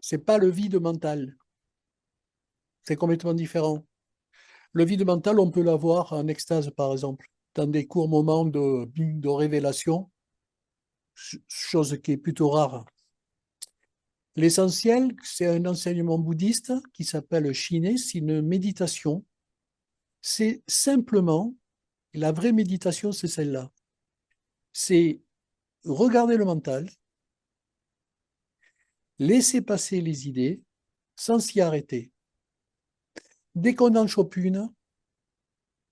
C'est pas le vide mental. C'est complètement différent. Le vide mental, on peut l'avoir en extase, par exemple, dans des courts moments de révélation, chose qui est plutôt rare. L'essentiel, c'est un enseignement bouddhiste qui s'appelle Shiné, c'est une méditation. C'est simplement, la vraie méditation, c'est celle-là. C'est regarder le mental, laisser passer les idées sans s'y arrêter. Dès qu'on en chope une,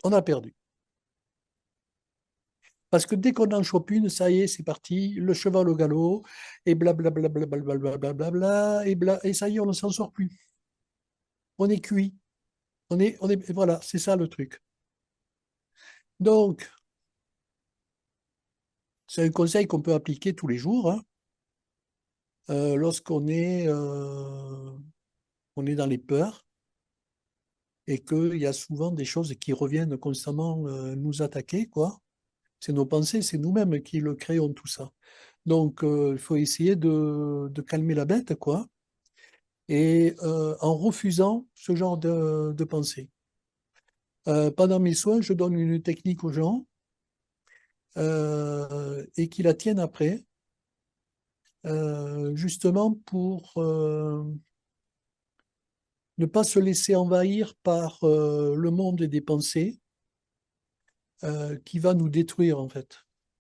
on a perdu. Parce que dès qu'on en chope une, ça y est, c'est parti, le cheval au galop, et blablabla, et ça y est, on ne s'en sort plus. On est cuit. Voilà, c'est ça le truc. Donc, c'est un conseil qu'on peut appliquer tous les jours, hein, lorsqu'on on est dans les peurs et qu'il y a souvent des choses qui reviennent constamment nous attaquer, quoi. C'est nos pensées, c'est nous-mêmes qui le créons, tout ça. Donc, il faut essayer de calmer la bête, quoi, et en refusant ce genre de pensée. Pendant mes soins, je donne une technique aux gens et qui la tiennent après, justement pour ne pas se laisser envahir par le monde des pensées qui va nous détruire, en fait.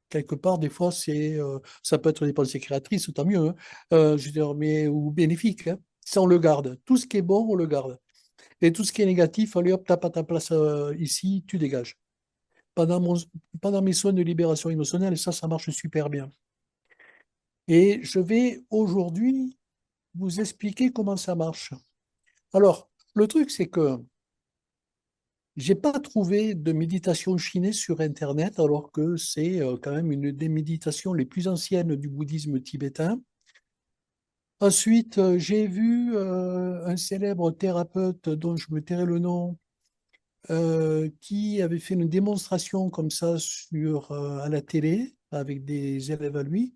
Quelque part, des fois, ça peut être des pensées créatrices, tant mieux, hein. Je veux dire, mais, ou bénéfiques, hein. Ça, on le garde. Tout ce qui est bon, on le garde. Et tout ce qui est négatif, allez hop, tape à ta place ici, tu dégages. Pendant, mon- Pendant mes soins de libération émotionnelle, ça marche super bien. Et je vais aujourd'hui vous expliquer comment ça marche. Alors, le truc, c'est que j'ai pas trouvé de méditation chinoise sur Internet, alors que c'est quand même une des méditations les plus anciennes du bouddhisme tibétain. Ensuite, j'ai vu un célèbre thérapeute dont je me tairai le nom, qui avait fait une démonstration comme ça à la télé avec des élèves à lui.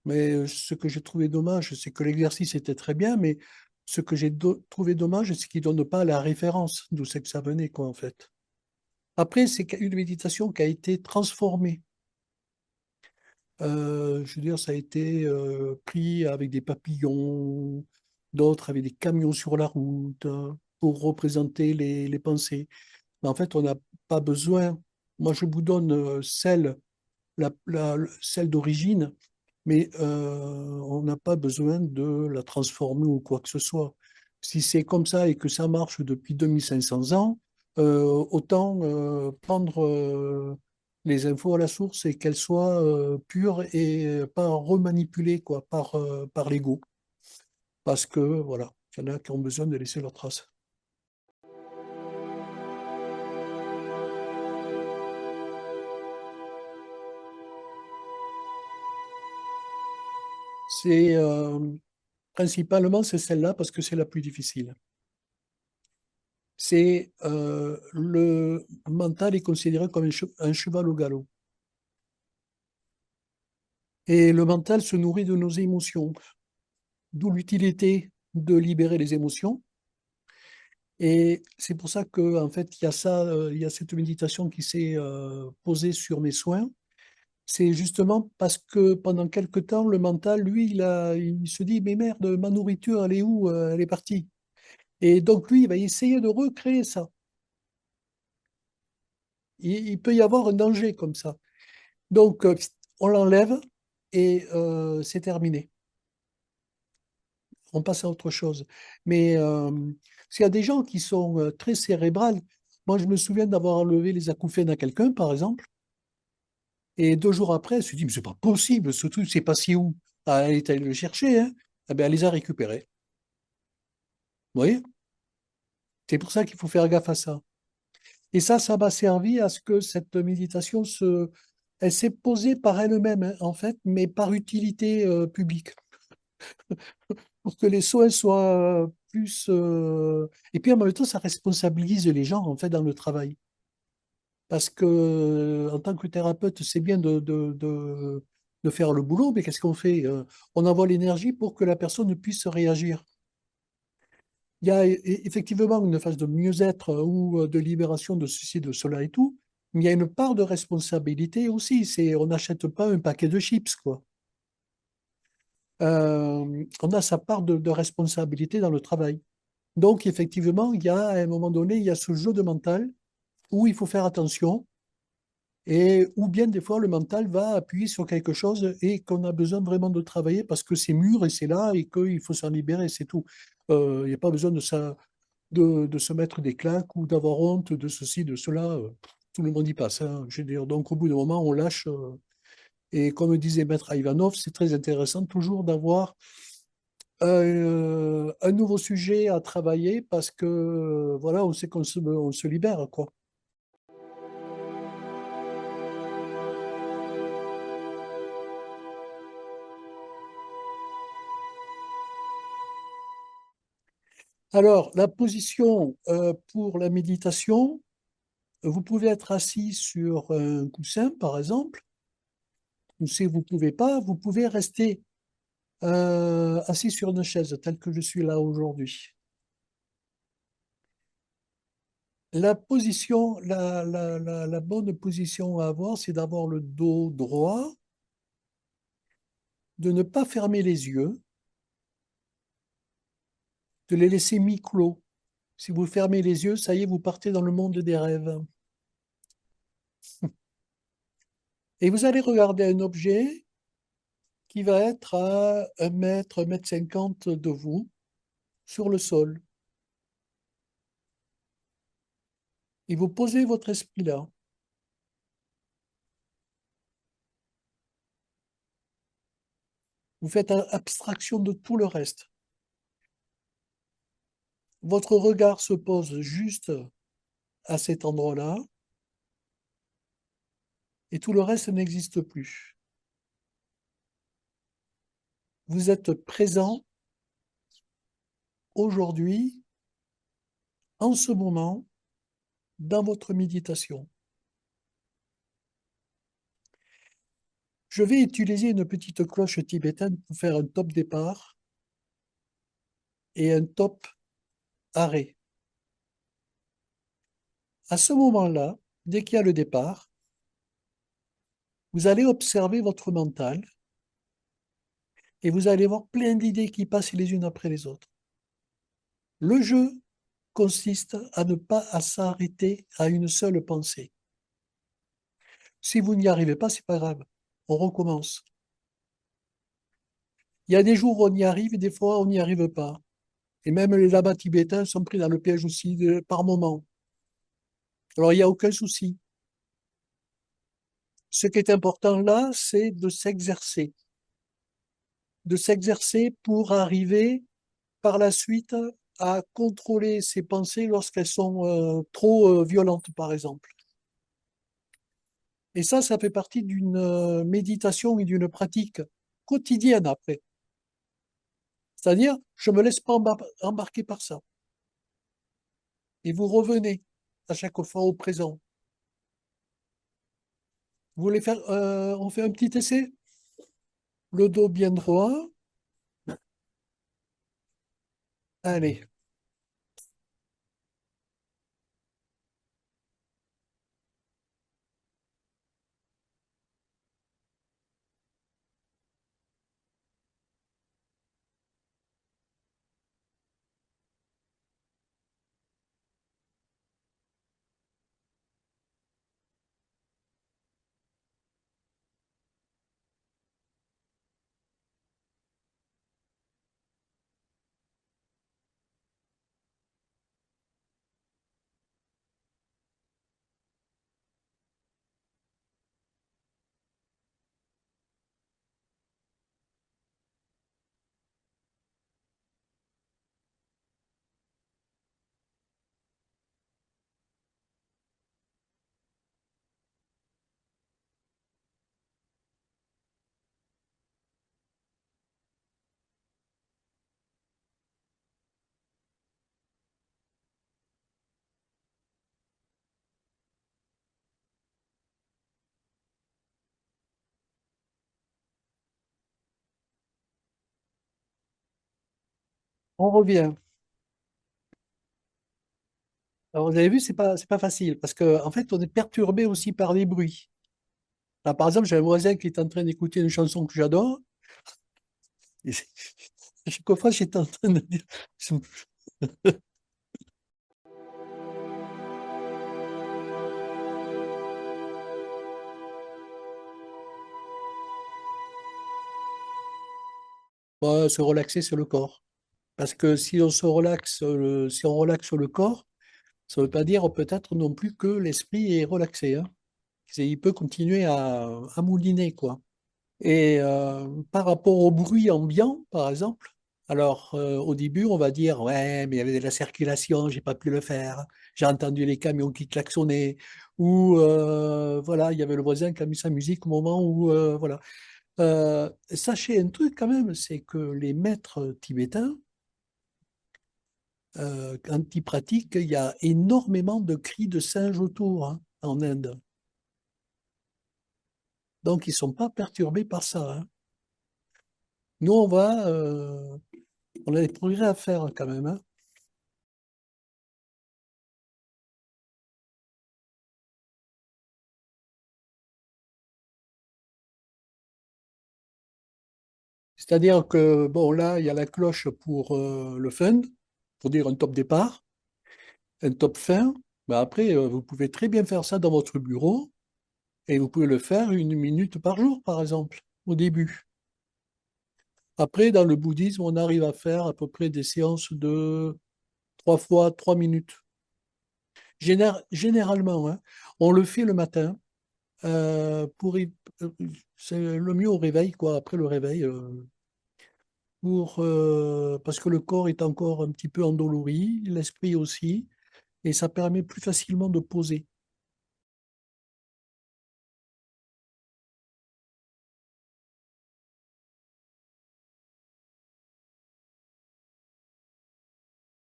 Mais ce que j'ai trouvé dommage, c'est que l'exercice était très bien, mais ce que trouvé dommage, c'est qu'il ne donne pas la référence d'où c'est que ça venait, quoi, en fait. Après, c'est une méditation qui a été transformée. Je veux dire, ça a été pris avec des papillons, d'autres avec des camions sur la route, pour représenter les pensées. Mais en fait, on n'a pas besoin. Moi, je vous donne celle d'origine, mais on n'a pas besoin de la transformer ou quoi que ce soit. Si c'est comme ça et que ça marche depuis 2500 ans, autant prendre les infos à la source et qu'elles soient pures et pas remanipulées quoi, par l'ego. Parce que voilà, il y en a qui ont besoin de laisser leurs traces. C'est principalement c'est celle-là parce que c'est la plus difficile. C'est le mental est considéré comme un cheval au galop. Et le mental se nourrit de nos émotions, d'où l'utilité de libérer les émotions. Et c'est pour ça que, en fait, il y a cette méditation qui s'est posée sur mes soins. C'est justement parce que pendant quelque temps, le mental, lui, il se dit, mais merde, ma nourriture, elle est où? Elle est partie. Et donc, lui, il va essayer de recréer ça. Il peut y avoir un danger comme ça. Donc, on l'enlève et c'est terminé. On passe à autre chose. Mais s'il y a des gens qui sont très cérébrales, moi je me souviens d'avoir enlevé les acouphènes à quelqu'un, par exemple, et 2 jours après, elle se dit, mais c'est pas possible, ce truc, c'est passé où? Ah, elle est allée le chercher, hein. Eh ben, elle les a récupérés. Vous voyez? C'est pour ça qu'il faut faire gaffe à ça. Et ça m'a servi à ce que cette méditation elle s'est posée par elle-même, hein, en fait, mais par utilité publique. Pour que les soins soient plus. Et puis en même temps, ça responsabilise les gens en fait dans le travail. Parce que en tant que thérapeute, c'est bien de faire le boulot, mais qu'est-ce qu'on fait? On envoie l'énergie pour que la personne puisse réagir. Il y a effectivement une phase de mieux-être ou de libération de ceci, de cela et tout, mais il y a une part de responsabilité aussi. On n'achète pas un paquet de chips, quoi. On a sa part de responsabilité dans le travail. Donc, effectivement, il y a, à un moment donné, il y a ce jeu de mental où il faut faire attention et où bien des fois le mental va appuyer sur quelque chose et qu'on a besoin vraiment de travailler parce que c'est mûr et c'est là et qu'il faut s'en libérer, c'est tout. Il n'y a pas besoin de se mettre des claques ou d'avoir honte de ceci, de cela. Tout le monde y passe, hein. Je veux dire, donc, au bout d'un moment, on lâche. Et comme disait Maître Ivanov, c'est très intéressant toujours d'avoir un nouveau sujet à travailler parce que, voilà, on sait on se libère, quoi. Alors, la position pour la méditation, vous pouvez être assis sur un coussin, par exemple, ou si vous ne pouvez pas, vous pouvez rester assis sur une chaise, telle que je suis là aujourd'hui. La bonne position à avoir, c'est d'avoir le dos droit, de ne pas fermer les yeux, de les laisser mi-clos. Si vous fermez les yeux, ça y est, vous partez dans le monde des rêves. Et vous allez regarder un objet qui va être à 1 mètre, 1 mètre 50 de vous, sur le sol. Et vous posez votre esprit là. Vous faites abstraction de tout le reste. Votre regard se pose juste à cet endroit-là et tout le reste n'existe plus. Vous êtes présent aujourd'hui, en ce moment, dans votre méditation. Je vais utiliser une petite cloche tibétaine pour faire un top départ et un top arrêt. À ce moment-là, dès qu'il y a le départ, vous allez observer votre mental et vous allez voir plein d'idées qui passent les unes après les autres. Le jeu consiste à ne pas s'arrêter à une seule pensée. Si vous n'y arrivez pas, c'est pas grave. On recommence. Il y a des jours où on y arrive et des fois on n'y arrive pas. Et même les lamas tibétains sont pris dans le piège aussi par moment. Alors il n'y a aucun souci. Ce qui est important là, c'est de s'exercer pour arriver par la suite à contrôler ses pensées lorsqu'elles sont trop violentes, par exemple. Et ça fait partie d'une méditation et d'une pratique quotidienne après. C'est-à-dire, je me laisse pas embarquer par ça. Et vous revenez à chaque fois au présent. Vous voulez faire, on fait un petit essai? Le dos bien droit. Allez, on revient. Alors, vous avez vu, c'est pas facile parce que en fait, on est perturbé aussi par les bruits. Là, par exemple, j'ai un voisin qui est en train d'écouter une chanson que j'adore. Et chaque fois, j'étais en train de dire. Bon, se relaxer sur le corps. Parce que si on se relaxe, si on relaxe le corps, ça ne veut pas dire peut-être non plus que l'esprit est relaxé, hein. Il peut continuer à mouliner, quoi. Et par rapport au bruit ambiant, par exemple, alors au début, on va dire, ouais, mais il y avait de la circulation, j'ai pas pu le faire. J'ai entendu les camions qui klaxonnaient, ou voilà, il y avait le voisin qui a mis sa musique au moment où, voilà. Sachez un truc quand même, c'est que les maîtres tibétains, quand ils pratiquent, il y a énormément de cris de singes autour, hein, en Inde. Donc, ils sont pas perturbés par ça, hein. Nous, on a des progrès à faire quand même, hein. C'est-à-dire que, bon, là, il y a la cloche pour le fun, pour dire un top départ, un top fin. Mais après, vous pouvez très bien faire ça dans votre bureau et vous pouvez le faire 1 minute par jour, par exemple, au début. Après, dans le bouddhisme, on arrive à faire à peu près des séances de 3 fois 3 minutes. Généralement, hein, on le fait le matin euh, c'est le mieux au réveil, quoi, après le réveil, parce que le corps est encore un petit peu endolori, l'esprit aussi, et ça permet plus facilement de poser.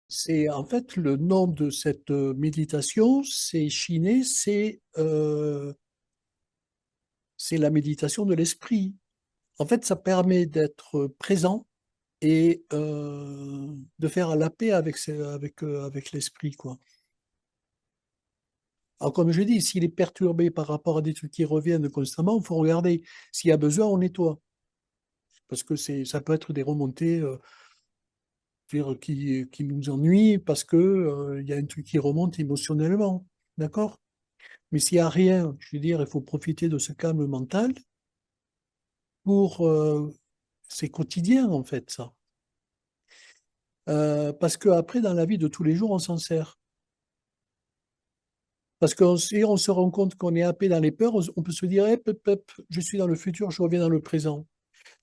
C'est en fait le nom de cette méditation, c'est chiné, c'est la méditation de l'esprit. En fait, ça permet d'être présent et de faire la paix avec l'esprit, quoi. Alors, comme je dis, s'il est perturbé par rapport à des trucs qui reviennent constamment, il faut regarder. S'il y a besoin, on nettoie. Parce que ça peut être des remontées dire, qui nous ennuient parce que, il y a un truc qui remonte émotionnellement. D'accord? Mais s'il n'y a rien, je veux dire, il faut profiter de ce calme mental pour. C'est quotidien, en fait, ça. Parce qu'après, dans la vie de tous les jours, on s'en sert. Parce que si on se rend compte qu'on est happé dans les peurs, on peut se dire, hep, hep, hep, je suis dans le futur, je reviens dans le présent.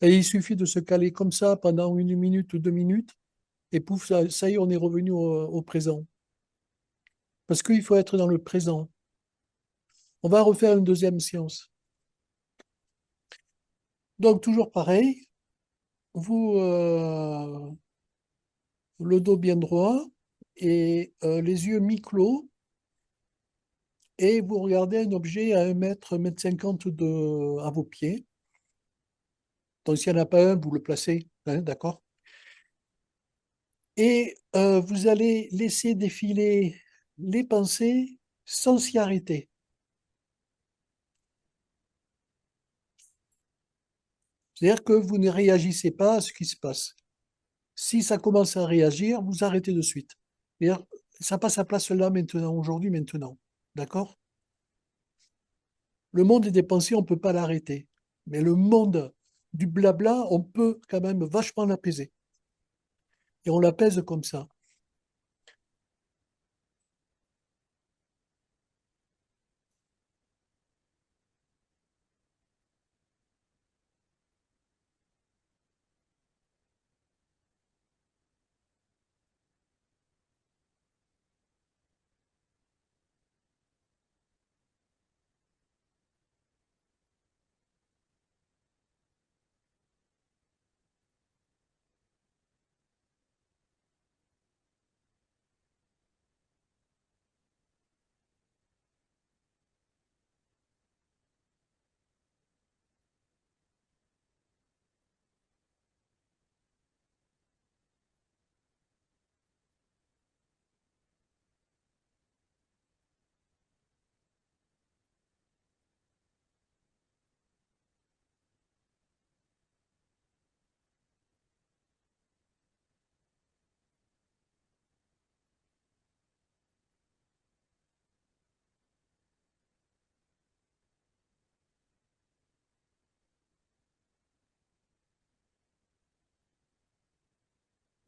Et il suffit de se caler comme ça pendant 1 minute ou 2 minutes, et pouf, ça y est, on est revenu au présent. Parce qu'il faut être dans le présent. On va refaire une deuxième séance. Donc, toujours pareil, vous, le dos bien droit et les yeux mi-clos, et vous regardez un objet à 1 mètre, 1 mètre 50 à vos pieds. Donc, s'il n'y en a pas un, vous le placez, hein, d'accord? Et vous allez laisser défiler les pensées sans s'y arrêter. C'est-à-dire que vous ne réagissez pas à ce qui se passe. Si ça commence à réagir, vous arrêtez de suite. C'est-à-dire, ça passe sa place là, maintenant, aujourd'hui, maintenant. D'accord? Le monde des pensées, on ne peut pas l'arrêter. Mais le monde du blabla, on peut quand même vachement l'apaiser. Et on l'apaise comme ça.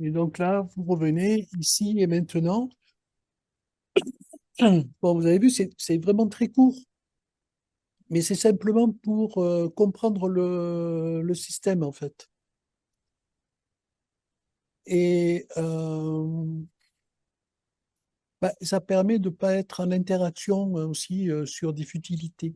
Et donc là, vous revenez ici et maintenant. Bon, vous avez vu, c'est vraiment très court, mais c'est simplement pour comprendre le système, en fait. Et bah, ça permet de ne pas être en interaction aussi sur des futilités.